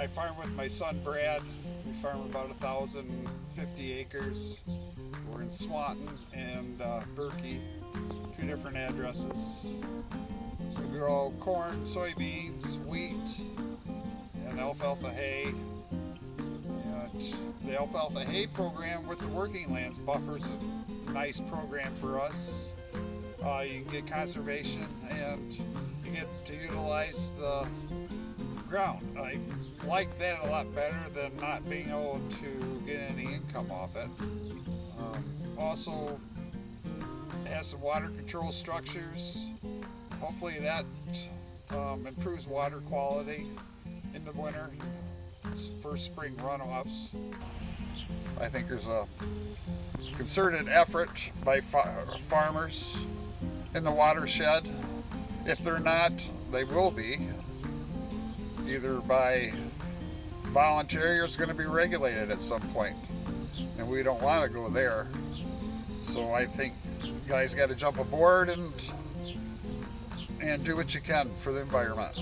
farm with my son Brad. We farm about 1,050 acres. We're in Swanton and Berkey, 2 different addresses. We grow corn, soybeans, wheat, and alfalfa hay. And the alfalfa hay program with the working lands buffer is a nice program for us. You can get conservation and you get to utilize the ground. I like that a lot better than not being able to get any income off it. Also has some water control structures. Hopefully that improves water quality in the winter for spring runoffs. I think there's a concerted effort by farmers in the watershed. If they're not, they will be, either by voluntary or it's going to be regulated at some point, and we don't want to go there. So I think you guys got to jump aboard and do what you can for the environment.